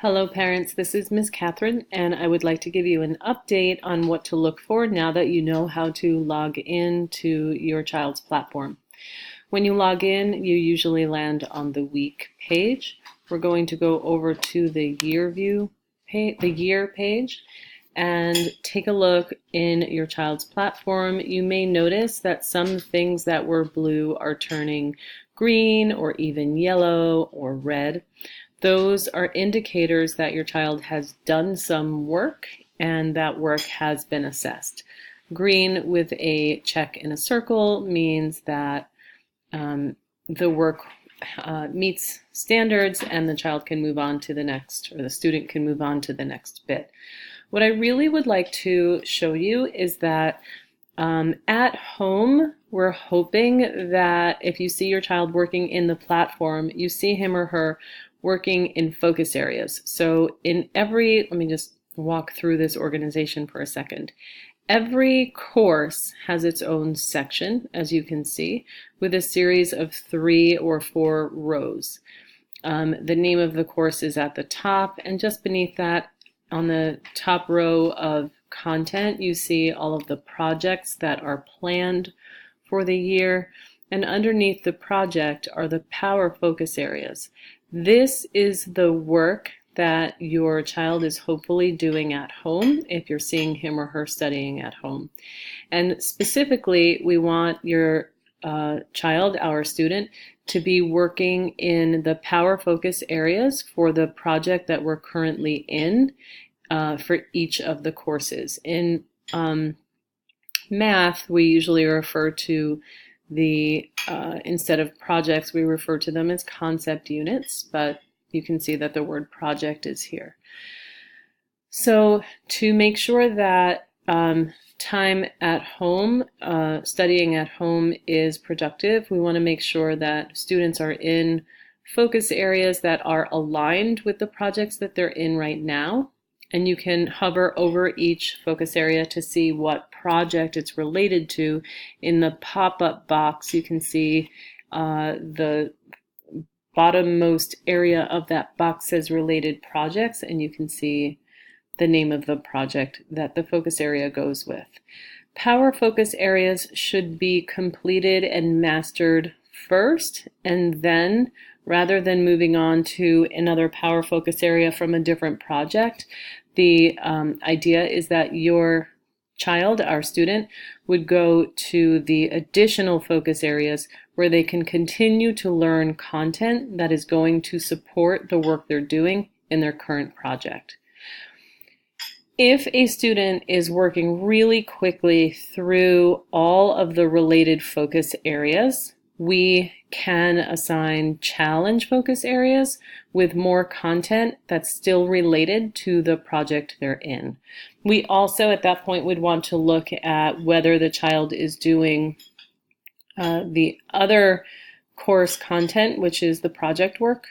Hello parents, this is Miss Catherine and I would like to give you an update on what to look for now that you know how to log in to your child's platform. When you log in, you usually land on the week page. We're going to go over to the year view page, the year page, and take a look in your child's platform. You may notice that some things that were blue are turning green or even yellow or red. Those are indicators that your child has done some work and that work has been assessed. Green with a check in a circle means that the work meets standards and the child can move on to the next, or the student can move on to the next bit. What I really would like to show you is that at home, we're hoping that if you see your child working in the platform, you see him or her working in focus areas. So let me just walk through this organization for a second. Every course has its own section, as you can see, with a series of 3 or 4 rows. The name of the course is at the top, and just beneath that, on the top row of content, you see all of the projects that are planned for the year, and underneath the project are the power focus areas. This is the work that your child is hopefully doing at home if you're seeing him or her studying at home. And specifically, we want your child, our student, to be working in the power focus areas for the project that we're currently in for each of the courses. In math, we usually refer to instead of projects, we refer to them as concept units, but you can see that the word project is here. So to make sure that time at home, studying at home is productive, we want to make sure that students are in focus areas that are aligned with the projects that they're in right now. And you can hover over each focus area to see what project it's related to. In the pop-up box, you can see the bottommost area of that box says related projects, and you can see the name of the project that the focus area goes with. Power focus areas should be completed and mastered first, and then rather than moving on to another power focus area from a different project, the idea is that your child, our student, would go to the additional focus areas where they can continue to learn content that is going to support the work they're doing in their current project. If a student is working really quickly through all of the related focus areas, we can assign challenge focus areas with more content that's still related to the project they're in. We also at that point would want to look at whether the child is doing the other course content, which is the project work,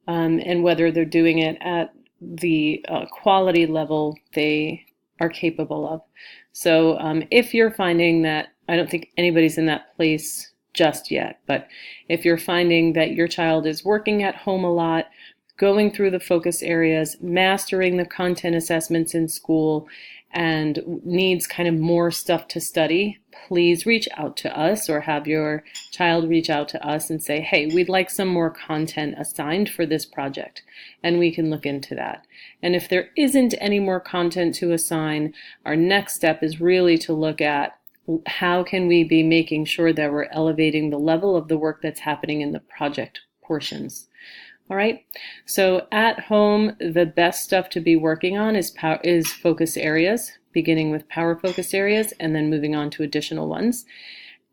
and whether they're doing it at the quality level they are capable of. So if you're finding that, I don't think anybody's in that place just yet, but if you're finding that your child is working at home a lot, going through the focus areas, mastering the content assessments in school, and needs kind of more stuff to study, please reach out to us or have your child reach out to us and say, hey, we'd like some more content assigned for this project, and we can look into that. And if there isn't any more content to assign, our next step is really to look at how can we be making sure that we're elevating the level of the work that's happening in the project portions. All right, so at home, the best stuff to be working on is focus areas, beginning with power focus areas and then moving on to additional ones.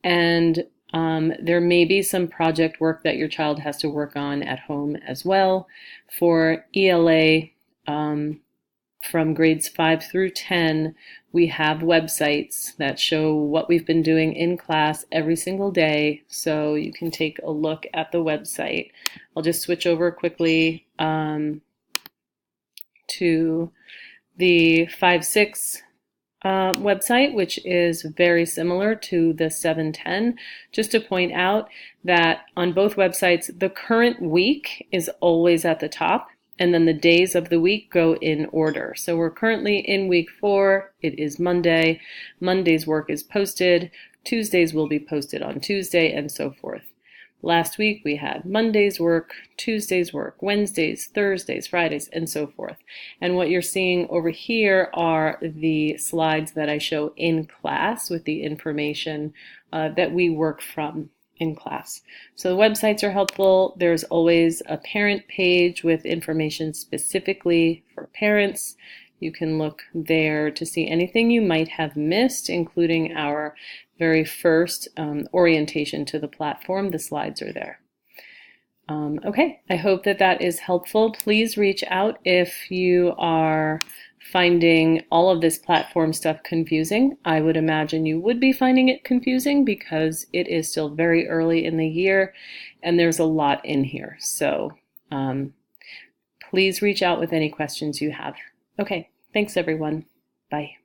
And there may be some project work that your child has to work on at home as well. For ELA, from grades 5 through 10, we have websites that show what we've been doing in class every single day, so you can take a look at the website. I'll just switch over quickly to the 5-6 website, which is very similar to the 7-10. Just to point out that on both websites, the current week is always at the top. and then the days of the week go in order. So we're currently in week 4. It is Monday. Monday's work is posted. Tuesdays will be posted on Tuesday, and so forth. Last week we had Monday's work, Tuesday's work, Wednesdays, Thursdays, Fridays, and so forth. And what you're seeing over here are the slides that I show in class with the information that we work from in class. So the websites are helpful. There's always a parent page with information specifically for parents. You can look there to see anything you might have missed, including our very first orientation to the platform. The slides are there. Okay, I hope that that is helpful. Please reach out if you are finding all of this platform stuff confusing. I would imagine you would be finding it confusing because it is still very early in the year and there's a lot in here. So please reach out with any questions you have. Okay, thanks everyone. Bye.